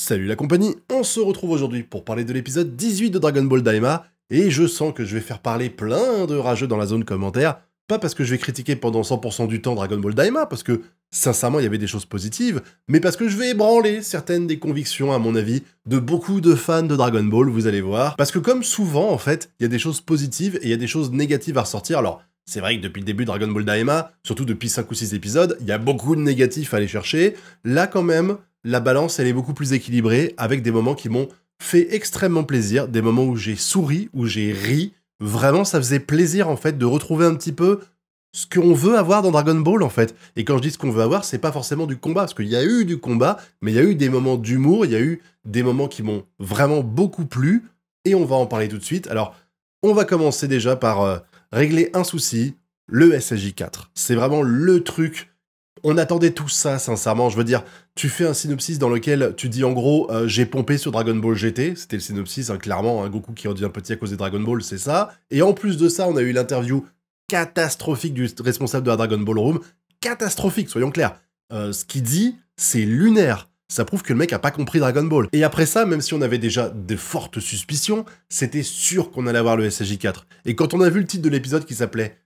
Salut la compagnie, on se retrouve aujourd'hui pour parler de l'épisode 18 de Dragon Ball Daima, et je sens que je vais faire parler plein de rageux dans la zone commentaire, pas parce que je vais critiquer pendant 100% du temps Dragon Ball Daima, parce que sincèrement il y avait des choses positives, mais parce que je vais ébranler certaines des convictions à mon avis de beaucoup de fans de Dragon Ball, vous allez voir, parce que comme souvent en fait, il y a des choses positives et il y a des choses négatives à ressortir. Alors c'est vrai que depuis le début de Dragon Ball Daima, surtout depuis 5 ou 6 épisodes, il y a beaucoup de négatifs à aller chercher, là quand même, la balance, elle est beaucoup plus équilibrée, avec des moments qui m'ont fait extrêmement plaisir, des moments où j'ai souri, où j'ai ri. Vraiment, ça faisait plaisir, en fait, de retrouver un petit peu ce qu'on veut avoir dans Dragon Ball, en fait. Et quand je dis ce qu'on veut avoir, c'est pas forcément du combat, parce qu'il y a eu du combat, mais il y a eu des moments d'humour, il y a eu des moments qui m'ont vraiment beaucoup plu, et on va en parler tout de suite. Alors, on va commencer déjà par régler un souci, le SSJ4. C'est vraiment le truc. On attendait tout ça, sincèrement. Je veux dire, tu fais un synopsis dans lequel tu dis en gros j'ai pompé sur Dragon Ball GT. C'était le synopsis, hein, clairement. Hein, Goku qui redevient petit à cause des Dragon Ball, c'est ça. Et en plus de ça, on a eu l'interview catastrophique du responsable de la Dragon Ball Room. Catastrophique, soyons clairs. Ce qu'il dit, c'est lunaire. Ça prouve que le mec a pas compris Dragon Ball. Et après ça, même si on avait déjà de fortes suspicions, c'était sûr qu'on allait avoir le SSJ4. Et quand on a vu le titre de l'épisode qui s'appelait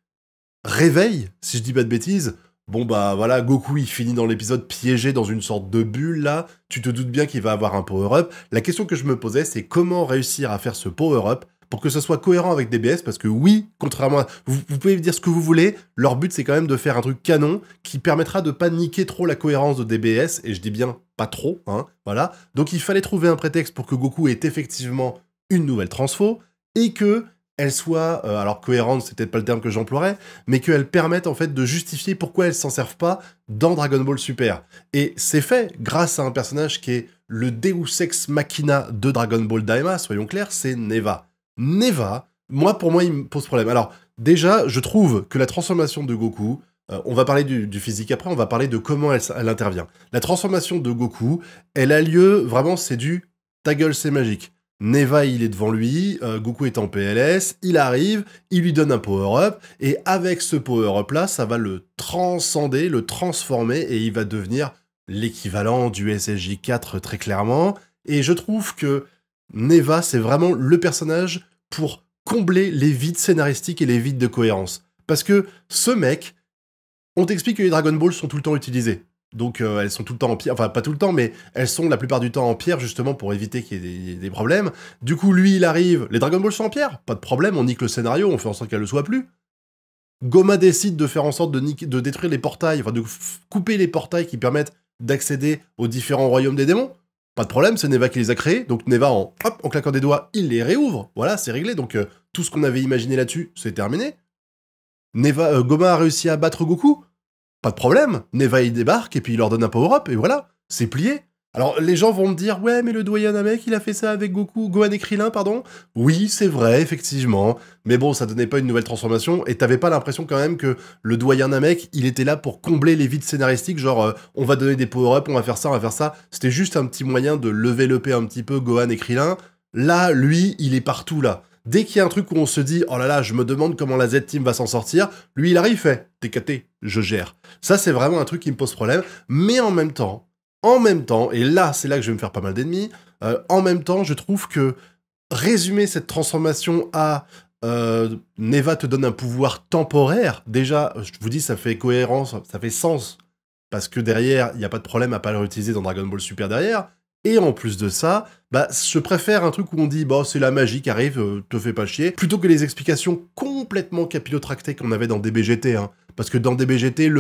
Réveil, si je dis pas de bêtises, bon bah voilà, Goku il finit dans l'épisode piégé dans une sorte de bulle là, tu te doutes bien qu'il va avoir un power-up. La question que je me posais, c'est comment réussir à faire ce power-up pour que ce soit cohérent avec DBS, parce que oui, contrairement à... Vous pouvez dire ce que vous voulez, leur but c'est quand même de faire un truc canon qui permettra de pas niquer trop la cohérence de DBS, et je dis bien pas trop, hein, voilà. Donc il fallait trouver un prétexte pour que Goku ait effectivement une nouvelle transfo, et que elle soit, alors cohérente, c'est peut-être pas le terme que j'emploierais, mais qu'elle permette en fait de justifier pourquoi elles s'en servent pas dans Dragon Ball Super. Et c'est fait grâce à un personnage qui est le Deus Ex Machina de Dragon Ball Daima, soyons clairs, c'est Neva. Neva, pour moi, il me pose problème. Alors, déjà, je trouve que la transformation de Goku, on va parler du physique après, on va parler de comment elle intervient. La transformation de Goku, elle a lieu, vraiment, c'est du « ta gueule, c'est magique ». Neva, il est devant lui, Goku est en PLS, il arrive, il lui donne un power-up, et avec ce power-up-là, ça va le transcender, le transformer, et il va devenir l'équivalent du SSJ4 très clairement. Et je trouve que Neva, c'est vraiment le personnage pour combler les vides scénaristiques et les vides de cohérence. Parce que ce mec, on t'explique que les Dragon Ball sont tout le temps utilisés. Donc elles sont tout le temps en pierre, enfin pas tout le temps, mais elles sont la plupart du temps en pierre justement pour éviter qu'il y ait des problèmes. Du coup lui il arrive, les Dragon Ball sont en pierre, pas de problème, on nique le scénario, on fait en sorte qu'elle le soit plus. Goma décide de faire en sorte de détruire les portails, enfin de couper les portails qui permettent d'accéder aux différents royaumes des démons. Pas de problème, c'est Neva qui les a créés, donc Neva en claquant des doigts, il les réouvre, voilà, c'est réglé, donc tout ce qu'on avait imaginé là-dessus, c'est terminé. Goma a réussi à battre Goku. Pas de problème, Neva il débarque et puis il leur donne un power-up et voilà, c'est plié. Alors les gens vont me dire, ouais mais le doyen Namek il a fait ça avec Goku, Gohan et Krillin pardon. Oui c'est vrai effectivement, mais bon ça donnait pas une nouvelle transformation et t'avais pas l'impression quand même que le doyen Namek il était là pour combler les vides scénaristiques, genre on va donner des power-up, on va faire ça, c'était juste un petit moyen de lever le P un petit peu Gohan et Krillin. Là lui il est partout là. Dès qu'il y a un truc où on se dit « Oh là là, je me demande comment la Z-Team va s'en sortir », lui, il arrive, il fait « TKT, je gère ». Ça, c'est vraiment un truc qui me pose problème. Mais en même temps, et là, c'est là que je vais me faire pas mal d'ennemis, en même temps, je trouve que résumer cette transformation à Neva te donne un pouvoir temporaire, déjà, je vous dis, ça fait cohérence, ça fait sens, parce que derrière, il n'y a pas de problème à pas le réutiliser dans Dragon Ball Super derrière. Et en plus de ça, bah, je préfère un truc où on dit bah c'est la magie qui arrive, te fais pas chier, plutôt que les explications complètement capillotractées qu'on avait dans DBGT, hein. Parce que dans DBGT,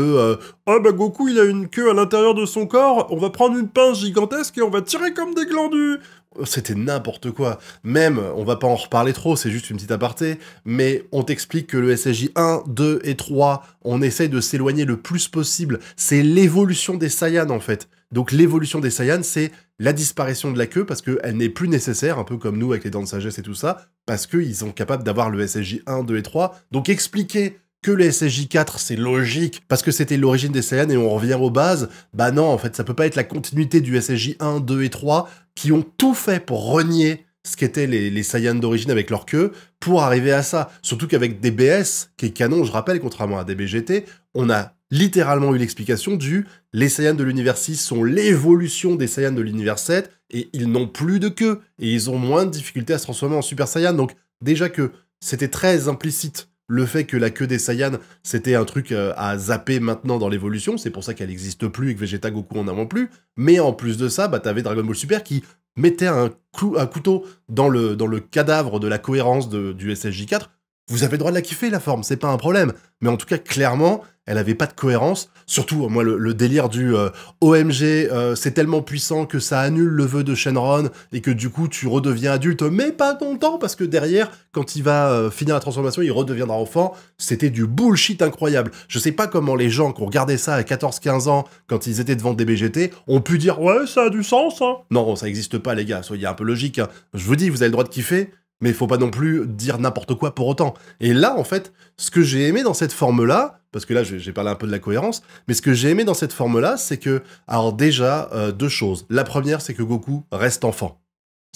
ah bah Goku il a une queue à l'intérieur de son corps, on va prendre une pince gigantesque et on va tirer comme des glandus. C'était n'importe quoi. Même, on va pas en reparler trop, c'est juste une petite aparté, mais on t'explique que le SSJ 1, 2 et 3, on essaye de s'éloigner le plus possible. C'est l'évolution des Saiyans en fait. Donc l'évolution des Saiyans, c'est la disparition de la queue parce qu'elle n'est plus nécessaire, un peu comme nous avec les dents de sagesse et tout ça, parce qu'ils sont capables d'avoir le SSJ 1, 2 et 3. Donc expliquer que le SSJ 4, c'est logique, parce que c'était l'origine des Saiyans et on revient aux bases, bah non, en fait, ça peut pas être la continuité du SSJ 1, 2 et 3, qui ont tout fait pour renier ce qu'étaient les Saiyans d'origine avec leur queue, pour arriver à ça. Surtout qu'avec DBS, qui est canon, je rappelle, contrairement à DBGT, on a littéralement eu l'explication du les Saiyans de l'univers 6 sont l'évolution des Saiyans de l'univers 7 et ils n'ont plus de queue et ils ont moins de difficulté à se transformer en Super Saiyan. Donc déjà que c'était très implicite le fait que la queue des Saiyans c'était un truc à zapper maintenant dans l'évolution, c'est pour ça qu'elle n'existe plus et que Vegeta Goku en avant plus. Mais en plus de ça, bah t'avais Dragon Ball Super qui mettait un couteau dans le cadavre de la cohérence du SSJ4. Vous avez le droit de la kiffer, la forme, c'est pas un problème. Mais en tout cas, clairement, elle avait pas de cohérence. Surtout, moi, le délire du OMG, c'est tellement puissant que ça annule le vœu de Shenron et que du coup, tu redeviens adulte, mais pas longtemps, parce que derrière, quand il va finir la transformation, il redeviendra enfant. C'était du bullshit incroyable. Je sais pas comment les gens qui ont regardé ça à 14-15 ans, quand ils étaient devant des BGT, ont pu dire « Ouais, ça a du sens, hein !» Non, ça existe pas, les gars, soyez un peu logiques. Hein. Je vous dis, vous avez le droit de kiffer, mais il faut pas non plus dire n'importe quoi pour autant. Et là, en fait, ce que j'ai aimé dans cette forme-là, parce que là, j'ai parlé un peu de la cohérence, mais ce que j'ai aimé dans cette forme-là, c'est que, alors déjà, deux choses. La première, c'est que Goku reste enfant.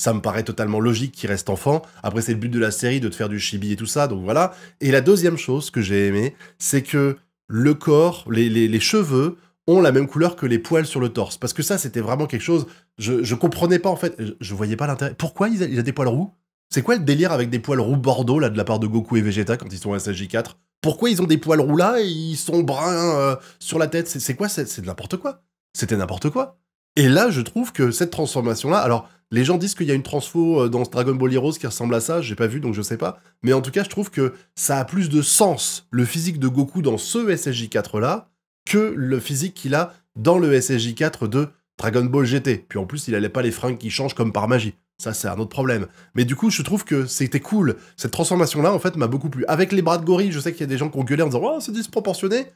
Ça me paraît totalement logique qu'il reste enfant. Après, c'est le but de la série, de te faire du chibi et tout ça, donc voilà. Et la deuxième chose que j'ai aimé, c'est que le corps, les cheveux, ont la même couleur que les poils sur le torse. Parce que ça, c'était vraiment quelque chose... Je comprenais pas, en fait. Je voyais pas l'intérêt. Pourquoi il a des poils roux? C'est quoi le délire avec des poils roux bordeaux, là, de la part de Goku et Vegeta, quand ils sont à SSJ4? Pourquoi ils ont des poils roux là et ils sont bruns sur la tête? C'est quoi? C'est de n'importe quoi. C'était n'importe quoi. Et là, je trouve que cette transformation-là... Alors, les gens disent qu'il y a une transfo dans Dragon Ball Heroes qui ressemble à ça, j'ai pas vu, donc je sais pas. Mais en tout cas, je trouve que ça a plus de sens, le physique de Goku dans ce SSJ4-là, que le physique qu'il a dans le SSJ4 de Dragon Ball GT. Puis en plus, il allait pas les fringues qui changent comme par magie. Ça, c'est un autre problème. Mais du coup, je trouve que c'était cool. Cette transformation-là, en fait, m'a beaucoup plu. Avec les bras de gorille, je sais qu'il y a des gens qui ont gueulé en disant « Oh, c'est disproportionné !»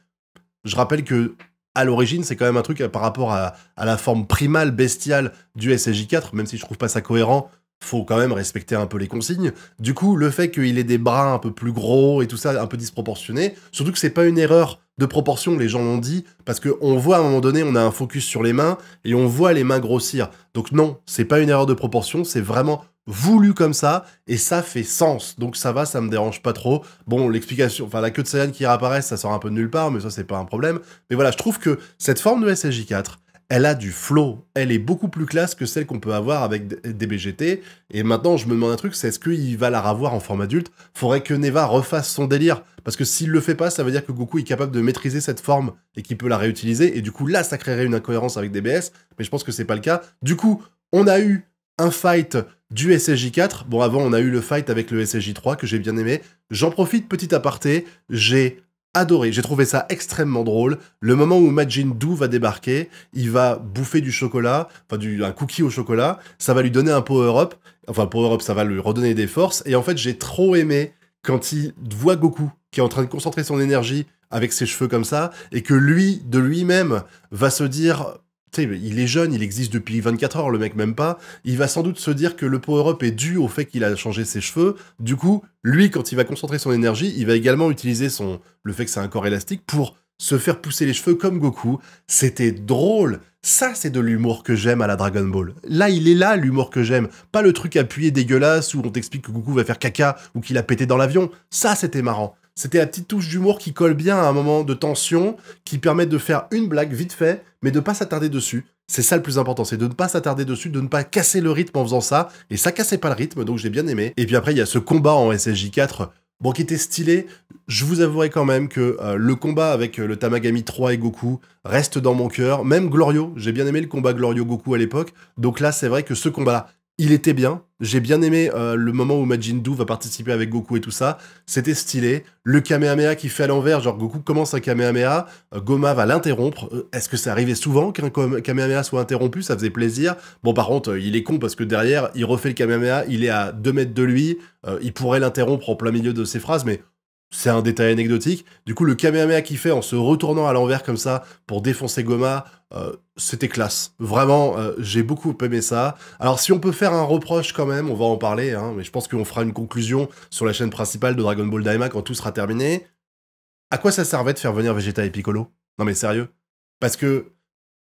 Je rappelle que, à l'origine, c'est quand même un truc par rapport à la forme primale, bestiale du SSJ4, même si je trouve pas ça cohérent, faut quand même respecter un peu les consignes. Du coup, le fait qu'il ait des bras un peu plus gros et tout ça, un peu disproportionné, surtout que c'est pas une erreur de proportion, les gens l'ont dit, parce qu'on voit à un moment donné, on a un focus sur les mains, et on voit les mains grossir. Donc non, c'est pas une erreur de proportion, c'est vraiment voulu comme ça, et ça fait sens. Donc ça va, ça me dérange pas trop. Bon, l'explication, enfin la queue de Saiyan qui réapparaît, ça sort un peu de nulle part, mais ça c'est pas un problème. Mais voilà, je trouve que cette forme de SSJ4, elle a du flow, elle est beaucoup plus classe que celle qu'on peut avoir avec des BGT, et maintenant je me demande un truc, c'est est-ce qu'il va la revoir en forme adulte? Faudrait que Neva refasse son délire, parce que s'il le fait pas, ça veut dire que Goku est capable de maîtriser cette forme, et qu'il peut la réutiliser, et du coup là ça créerait une incohérence avec DBS, mais je pense que c'est pas le cas. Du coup, on a eu un fight du SSJ4, bon avant on a eu le fight avec le SSJ3 que j'ai bien aimé, j'en profite, petit aparté, j'ai adoré, j'ai trouvé ça extrêmement drôle. Le moment où Majin Buu va débarquer, il va bouffer du chocolat, enfin un cookie au chocolat, ça va lui donner un power-up, enfin power-up ça va lui redonner des forces, et en fait j'ai trop aimé quand il voit Goku qui est en train de concentrer son énergie avec ses cheveux comme ça, et que lui, de lui-même, va se dire... Tu sais, il est jeune, il existe depuis 24 heures, le mec même pas. Il va sans doute se dire que le power-up est dû au fait qu'il a changé ses cheveux. Du coup, lui, quand il va concentrer son énergie, il va également utiliser le fait que c'est un corps élastique pour se faire pousser les cheveux comme Goku. C'était drôle. Ça, c'est de l'humour que j'aime à la Dragon Ball. Là, il est là, l'humour que j'aime. Pas le truc appuyé dégueulasse où on t'explique que Goku va faire caca ou qu'il a pété dans l'avion. Ça, c'était marrant. C'était la petite touche d'humour qui colle bien à un moment de tension, qui permet de faire une blague vite fait, mais de pas s'attarder dessus. C'est ça le plus important, c'est de ne pas s'attarder dessus, de ne pas casser le rythme en faisant ça, et ça cassait pas le rythme, donc j'ai bien aimé. Et puis après, il y a ce combat en SSJ4, bon, qui était stylé. Je vous avouerai quand même que le combat avec le Tamagami 3 et Goku reste dans mon cœur, même Glorio, j'ai bien aimé le combat Glorio-Goku à l'époque, donc là, c'est vrai que ce combat-là, il était bien, j'ai bien aimé le moment où Majin Buu va participer avec Goku et tout ça, c'était stylé. Le Kamehameha qui fait à l'envers, genre Goku commence un Kamehameha, Goma va l'interrompre. Est-ce que ça arrivait souvent qu'un Kamehameha soit interrompu? Ça faisait plaisir. Bon, par contre, il est con parce que derrière, il refait le Kamehameha, il est à 2 mètres de lui, il pourrait l'interrompre en plein milieu de ses phrases, mais c'est un détail anecdotique. Du coup, le Kamehameha qu'il fait en se retournant à l'envers comme ça pour défoncer Goma, c'était classe. Vraiment, j'ai beaucoup aimé ça. Alors, si on peut faire un reproche quand même, on va en parler, hein, mais je pense qu'on fera une conclusion sur la chaîne principale de Dragon Ball Daima quand tout sera terminé. À quoi ça servait de faire venir Vegeta et Piccolo? Non mais sérieux. Parce que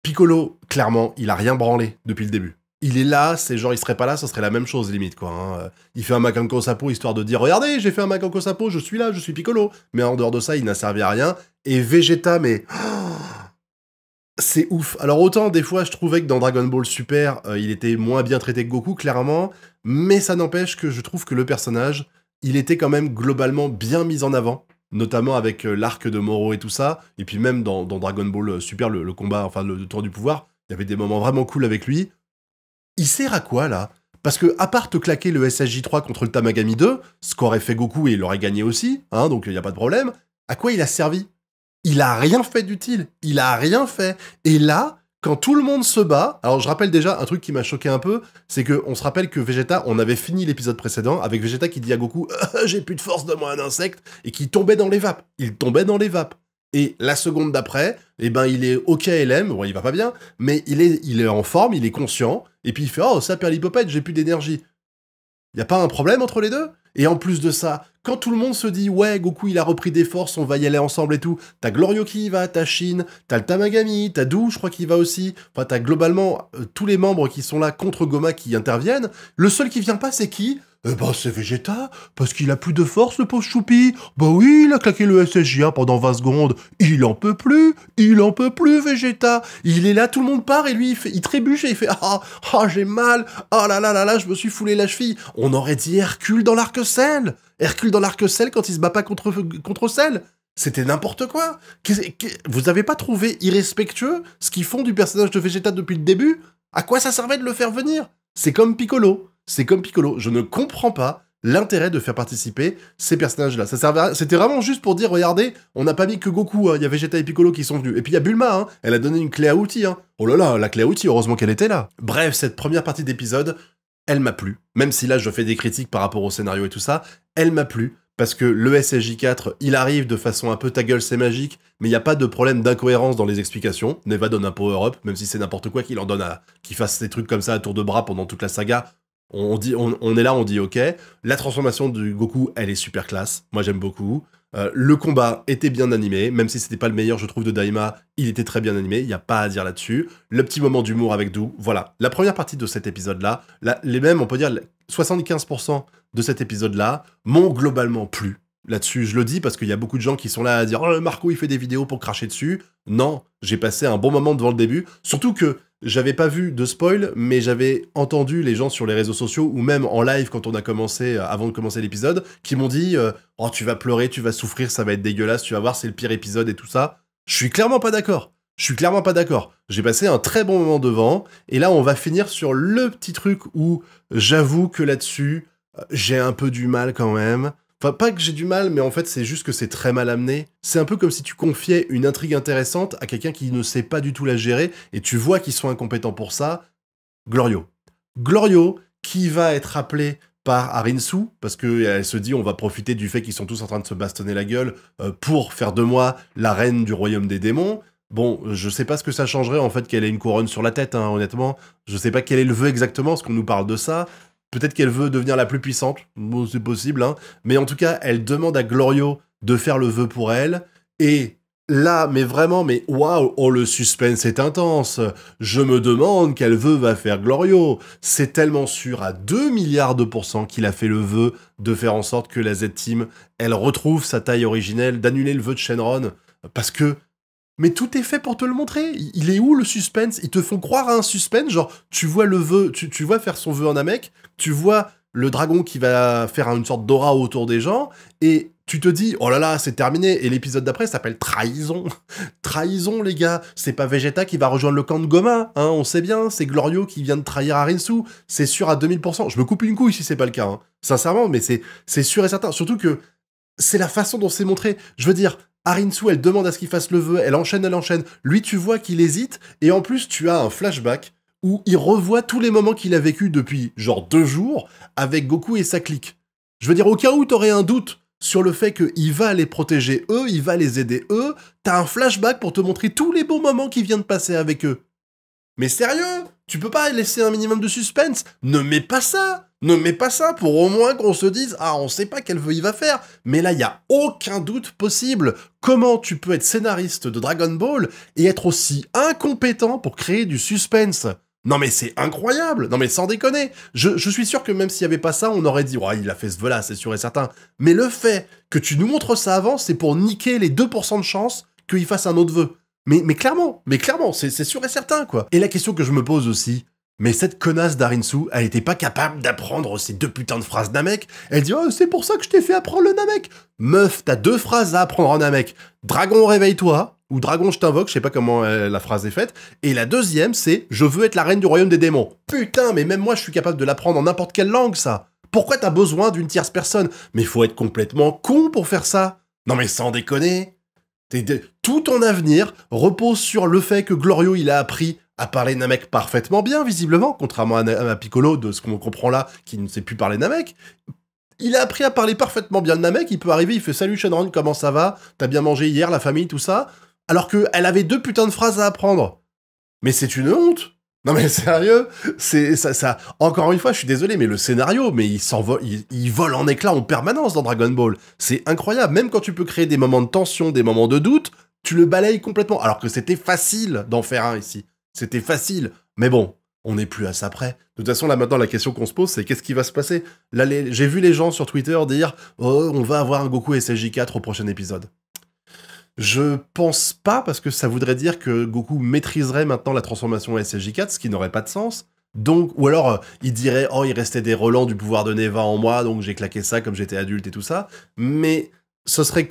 Piccolo, clairement, il a rien branlé depuis le début. Il est là, c'est genre, il serait pas là, ce serait la même chose, limite, quoi. Hein. Il fait un Makanko Sapo, histoire de dire, regardez, j'ai fait un Makanko Sapo, je suis là, je suis Piccolo. Mais en dehors de ça, il n'a servi à rien. Et Vegeta, mais... c'est ouf. Alors autant, des fois, je trouvais que dans Dragon Ball Super, il était moins bien traité que Goku, clairement. Mais ça n'empêche que je trouve que le personnage, il était quand même globalement bien mis en avant. Notamment avec l'arc de Moro et tout ça. Et puis même dans Dragon Ball Super, le combat, enfin le tour du pouvoir, il y avait des moments vraiment cool avec lui. Il sert à quoi, là? Parce que, à part te claquer le SSJ3 contre le Tamagami 2, ce qu'aurait fait Goku et il l'aurait gagné aussi, hein, donc il n'y a pas de problème, à quoi il a servi? Il a rien fait d'utile. Il a rien fait. Et là, quand tout le monde se bat, alors je rappelle déjà un truc qui m'a choqué un peu, c'est qu'on se rappelle que Vegeta, on avait fini l'épisode précédent avec Vegeta qui dit à Goku j'ai plus de force, donne-moi un insecte, et qui tombait dans les vapes. Il tombait dans les vapes. Et la seconde d'après, eh ben il est au KLM, bon il va pas bien, mais il est en forme, il est conscient, et puis il fait oh ça perlipopette, j'ai plus d'énergie. Y a pas un problème entre les deux? Et en plus de ça, quand tout le monde se dit ouais Goku il a repris des forces, on va y aller ensemble et tout, t'as Glorio qui y va, t'as Shin, t'as le Tamagami, t'as Dou je crois qu'il va aussi, enfin t'as globalement tous les membres qui sont là contre Goma qui interviennent, le seul qui vient pas c'est qui? Eh ben c'est Vegeta, parce qu'il a plus de force le pauvre choupi. Bah oui, il a claqué le SSJ1 pendant 20 secondes. Il en peut plus Vegeta. Il est là, tout le monde part et lui il trébuche et il fait j'ai mal, là, je me suis foulé la cheville. On aurait dit Hercule dans l'Arc-Ciel. Hercule dans l'Arc-Ciel quand il se bat pas contre Cell. C'était n'importe quoi. Vous avez pas trouvé irrespectueux ce qu'ils font du personnage de Vegeta depuis le début? À quoi ça servait de le faire venir? C'est comme Piccolo. Je ne comprends pas l'intérêt de faire participer ces personnages-là. C'était vraiment juste pour dire, regardez, on n'a pas mis que Goku, il y a Vegeta et Piccolo qui sont venus. Et puis il y a Bulma, hein, elle a donné une clé à outils. Hein. Oh là là, la clé à outils, heureusement qu'elle était là. Bref, cette première partie d'épisode, elle m'a plu. Même si là, je fais des critiques par rapport au scénario et tout ça, elle m'a plu. Parce que le SSJ4, il arrive de façon un peu ta gueule, c'est magique, mais il n'y a pas de problème d'incohérence dans les explications. Neva donne un power-up, même si c'est n'importe quoi qu'il en donne qu'il fasse des trucs comme ça à tour de bras pendant toute la saga. On est là, on dit ok. La transformation du Goku, elle est super classe. Moi, j'aime beaucoup. Le combat était bien animé, même si c'était pas le meilleur, je trouve, de Daima, il était très bien animé, il n'y a pas à dire là-dessus. Le petit moment d'humour avec Dou, voilà. La première partie de cet épisode-là, les mêmes, on peut dire, 75% de cet épisode-là m'ont globalement plu. Là-dessus, je le dis parce qu'il y a beaucoup de gens qui sont là à dire « Oh, Marco, il fait des vidéos pour cracher dessus. » Non, j'ai passé un bon moment devant le début. Surtout que j'avais pas vu de spoil, mais j'avais entendu les gens sur les réseaux sociaux, ou même en live quand on a commencé, avant de commencer l'épisode, qui m'ont dit « Oh, tu vas pleurer, tu vas souffrir, ça va être dégueulasse, tu vas voir, c'est le pire épisode et tout ça. » Je suis clairement pas d'accord. J'ai passé un très bon moment devant, et là, on va finir sur le petit truc où j'avoue que là-dessus, j'ai un peu du mal quand même. Enfin, pas que j'ai du mal, mais en fait, c'est juste que c'est très mal amené. C'est un peu comme si tu confiais une intrigue intéressante à quelqu'un qui ne sait pas du tout la gérer, et tu vois qu'ils sont incompétents pour ça. Glorio, qui va être appelé par Arinsu, parce qu'elle se dit on va profiter du fait qu'ils sont tous en train de se bastonner la gueule pour faire de moi la reine du royaume des démons. Bon, je sais pas ce que ça changerait en fait qu'elle ait une couronne sur la tête, hein, honnêtement. Je sais pas quel est le vœu exactement, parce qu'on nous parle de ça. Peut-être qu'elle veut devenir la plus puissante, bon, c'est possible, hein. Mais en tout cas, elle demande à Glorio de faire le vœu pour elle. Et là, mais vraiment, mais waouh, oh le suspense est intense. Je me demande quel vœu va faire Glorio. C'est tellement sûr à 2 milliards de pourcents qu'il a fait le vœu de faire en sorte que la Z-Team, elle retrouve sa taille originelle, d'annuler le vœu de Shenron. Parce que mais tout est fait pour te le montrer. Il est où le suspense? Ils te font croire à un suspense, genre tu vois le vœu, tu vois faire son vœu en Namek, tu vois le dragon qui va faire une sorte d'aura autour des gens, et tu te dis, oh là là, c'est terminé, et l'épisode d'après s'appelle Trahison. Trahison, les gars, c'est pas Vegeta qui va rejoindre le camp de Goma, hein, on sait bien, c'est Glorio qui vient de trahir Arinsu, c'est sûr à 2000%. Je me coupe une couille si c'est pas le cas, hein. Sincèrement, mais c'est sûr et certain, surtout que c'est la façon dont c'est montré. Je veux dire, Arinsu, elle demande à ce qu'il fasse le vœu, elle enchaîne. Lui, tu vois qu'il hésite, et en plus, tu as un flashback où il revoit tous les moments qu'il a vécu depuis, genre 2 jours, avec Goku et sa clique. Je veux dire, au cas où t'aurais un doute sur le fait qu'il va les protéger eux, il va les aider eux, t'as un flashback pour te montrer tous les bons moments qu'il vient de passer avec eux. Mais sérieux? Tu peux pas laisser un minimum de suspense? Ne mets pas ça! Ne mets pas ça pour au moins qu'on se dise « Ah, on sait pas quel vœu il va faire !» Mais là, il y a aucun doute possible. Comment tu peux être scénariste de Dragon Ball et être aussi incompétent pour créer du suspense? Non mais c'est incroyable. Non mais sans déconner. Je suis sûr que même s'il y avait pas ça, on aurait dit, ouais, il a fait ce vœu-là, c'est sûr et certain. Mais le fait que tu nous montres ça avant, c'est pour niquer les 2% de chance qu'il fasse un autre vœu. Mais clairement, c'est sûr et certain, quoi. Et la question que je me pose aussi, mais cette connasse d'Arinsu, elle était pas capable d'apprendre ces 2 putains de phrases Namek. Elle dit, oh, c'est pour ça que je t'ai fait apprendre le Namek. Meuf, t'as 2 phrases à apprendre en Namek. Dragon, réveille-toi. Ou Dragon, je t'invoque, je sais pas comment la phrase est faite. Et la deuxième, c'est je veux être la reine du royaume des démons. Putain, mais même moi, je suis capable de l'apprendre en n'importe quelle langue, ça. Pourquoi t'as besoin d'une tierce personne? Mais faut être complètement con pour faire ça. Non mais sans déconner. Tout ton avenir repose sur le fait que Glorio, il a appris à parler Namek parfaitement bien, visiblement, contrairement à Piccolo, de ce qu'on comprend là, qui ne sait plus parler Namek. Il a appris à parler parfaitement bien le Namek, il peut arriver, il fait « Salut Shenron, comment ça va? T'as bien mangé hier, la famille, tout ça ?» Alors qu'elle avait 2 putains de phrases à apprendre. Mais c'est une honte. Non mais sérieux, c'est ça. Encore une fois, je suis désolé, mais le scénario, mais il vole en éclats en permanence dans Dragon Ball. C'est incroyable. Même quand tu peux créer des moments de tension, des moments de doute, tu le balayes complètement. Alors que c'était facile d'en faire un ici. C'était facile. Mais bon, on n'est plus à ça près. De toute façon, là maintenant, la question qu'on se pose, c'est qu'est-ce qui va se passer? Là, j'ai vu les gens sur Twitter dire « Oh, on va avoir un Goku SSJ4 au prochain épisode ». Je pense pas, parce que ça voudrait dire que Goku maîtriserait maintenant la transformation SSJ4, ce qui n'aurait pas de sens. Donc, ou alors, il dirait « Oh, il restait des relents du pouvoir de Neva en moi, donc j'ai claqué ça comme j'étais adulte et tout ça. » Mais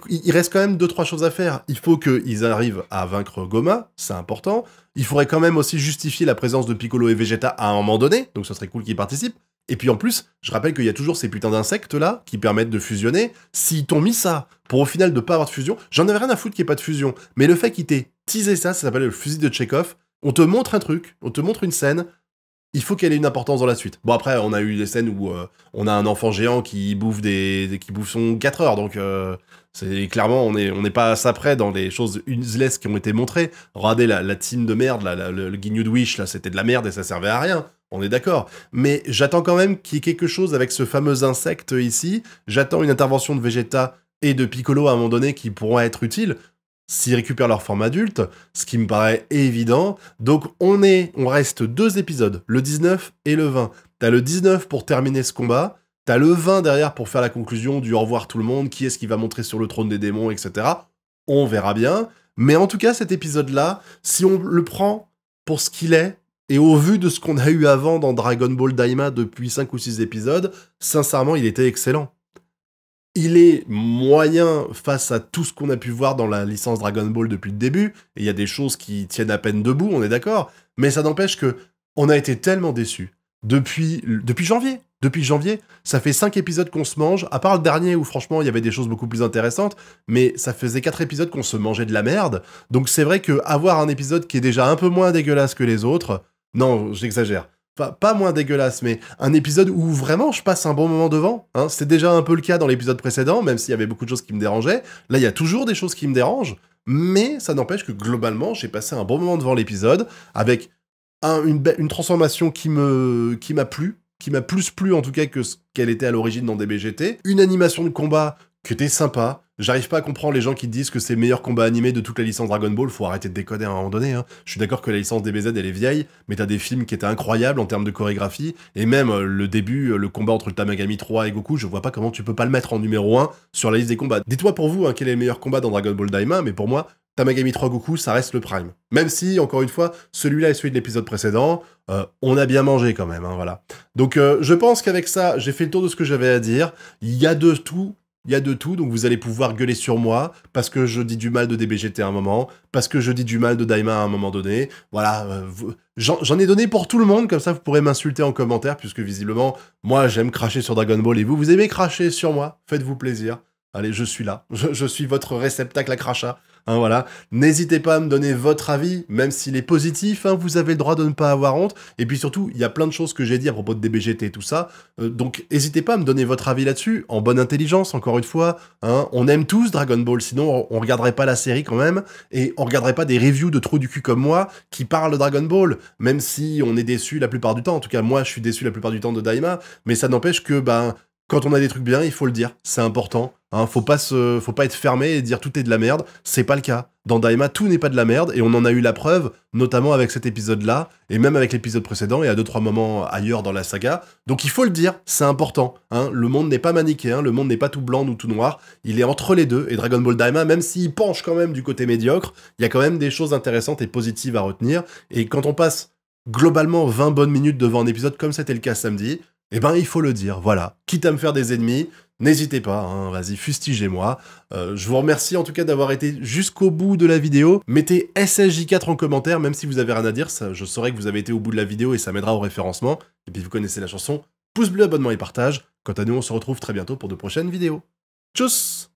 il reste quand même 2-3 choses à faire. Il faut qu'ils arrivent à vaincre Goma, c'est important. Il faudrait quand même aussi justifier la présence de Piccolo et Vegeta à un moment donné, donc ce serait cool qu'ils participent. Et puis en plus, je rappelle qu'il y a toujours ces putains d'insectes là qui permettent de fusionner. S'ils t'ont mis ça pour au final ne pas avoir de fusion, j'en avais rien à foutre qu'il n'y ait pas de fusion. Mais le fait qu'ils t'aient teasé ça s'appelle le fusil de Chekhov. On te montre un truc, on te montre une scène, il faut qu'elle ait une importance dans la suite. Bon après, on a eu des scènes où on a un enfant géant qui bouffe qui bouffe son 4 heures, donc c'est clairement, on n'est pas à ça près dans les choses useless qui ont été montrées. Regardez la team de merde, le Ginyu de Wish, là, c'était de la merde et ça servait à rien. On est d'accord. Mais j'attends quand même qu'il y ait quelque chose avec ce fameux insecte ici. J'attends une intervention de Vegeta et de Piccolo à un moment donné qui pourront être utiles s'ils récupèrent leur forme adulte, ce qui me paraît évident. Donc on reste 2 épisodes, le 19 et le 20. T'as le 19 pour terminer ce combat, t'as le 20 derrière pour faire la conclusion du au revoir tout le monde, qui est-ce qui va montrer sur le trône des démons, etc. On verra bien. Mais en tout cas, cet épisode-là, si on le prend pour ce qu'il est, et au vu de ce qu'on a eu avant dans Dragon Ball Daima depuis 5 ou 6 épisodes, sincèrement, il était excellent. Il est moyen face à tout ce qu'on a pu voir dans la licence Dragon Ball depuis le début, et il y a des choses qui tiennent à peine debout, on est d'accord, mais ça n'empêche que on a été tellement déçus. Depuis janvier. Depuis janvier, ça fait 5 épisodes qu'on se mange, à part le dernier où franchement il y avait des choses beaucoup plus intéressantes, mais ça faisait 4 épisodes qu'on se mangeait de la merde, donc c'est vrai que avoir un épisode qui est déjà un peu moins dégueulasse que les autres, non, j'exagère. Enfin, pas moins dégueulasse, mais un épisode où vraiment je passe un bon moment devant. Hein. C'était déjà un peu le cas dans l'épisode précédent, même s'il y avait beaucoup de choses qui me dérangeaient. Là, il y a toujours des choses qui me dérangent, mais ça n'empêche que globalement, j'ai passé un bon moment devant l'épisode, avec une transformation qui m'a plu, qui m'a plus plu en tout cas que ce qu'elle était à l'origine dans DBGT, une animation de combat qui était sympa. J'arrive pas à comprendre les gens qui disent que c'est le meilleur combat animé de toute la licence Dragon Ball, faut arrêter de déconner à un moment donné. Hein. Je suis d'accord que la licence DBZ elle est vieille, mais t'as des films qui étaient incroyables en termes de chorégraphie, et même le début, le combat entre le Tamagami 3 et Goku, je vois pas comment tu peux pas le mettre en numéro 1 sur la liste des combats. Dites-moi pour vous quel est le meilleur combat dans Dragon Ball Daima, mais pour moi, Tamagami 3 Goku, ça reste le prime. Même si, encore une fois, celui-là est celui de l'épisode précédent, on a bien mangé quand même, hein, voilà. Donc je pense qu'avec ça, j'ai fait le tour de ce que j'avais à dire, il y a de tout. Il y a de tout, donc vous allez pouvoir gueuler sur moi, parce que je dis du mal de DBGT à un moment, parce que je dis du mal de Daima à un moment donné. Voilà, j'en ai donné pour tout le monde, comme ça vous pourrez m'insulter en commentaire, puisque visiblement, moi j'aime cracher sur Dragon Ball, et vous aimez cracher sur moi, faites-vous plaisir. Allez, je suis là, je suis votre réceptacle à crachat. Hein, voilà. N'hésitez pas à me donner votre avis, même s'il est positif, hein, vous avez le droit de ne pas avoir honte. Et puis surtout, il y a plein de choses que j'ai dit à propos de DBGT et tout ça, donc n'hésitez pas à me donner votre avis là-dessus, en bonne intelligence, encore une fois. Hein. On aime tous Dragon Ball, sinon on regarderait pas la série quand même, et on regarderait pas des reviews de trous du cul comme moi, qui parlent de Dragon Ball, même si on est déçu la plupart du temps. En tout cas, moi, je suis déçu la plupart du temps de Daima, mais ça n'empêche que, quand on a des trucs bien, il faut le dire, c'est important. Hein, faut pas être fermé et dire tout est de la merde, c'est pas le cas. dans Daima, tout n'est pas de la merde, et on en a eu la preuve, notamment avec cet épisode-là, et même avec l'épisode précédent, et à 2-3 moments ailleurs dans la saga. Donc il faut le dire, c'est important. Hein. Le monde n'est pas manichéen, le monde n'est pas tout blanc ou tout noir, il est entre les deux, et Dragon Ball Daima, même s'il penche quand même du côté médiocre, il y a quand même des choses intéressantes et positives à retenir, et quand on passe globalement 20 bonnes minutes devant un épisode comme c'était le cas samedi, eh ben il faut le dire, voilà. Quitte à me faire des ennemis, n'hésitez pas, hein, vas-y, fustigez-moi. Je vous remercie en tout cas d'avoir été jusqu'au bout de la vidéo. Mettez SSJ4 en commentaire, même si vous avez rien à dire, ça, je saurai que vous avez été au bout de la vidéo et ça m'aidera au référencement. Et puis vous connaissez la chanson, pouce bleu, abonnement et partage. Quant à nous, on se retrouve très bientôt pour de prochaines vidéos. Tchuss!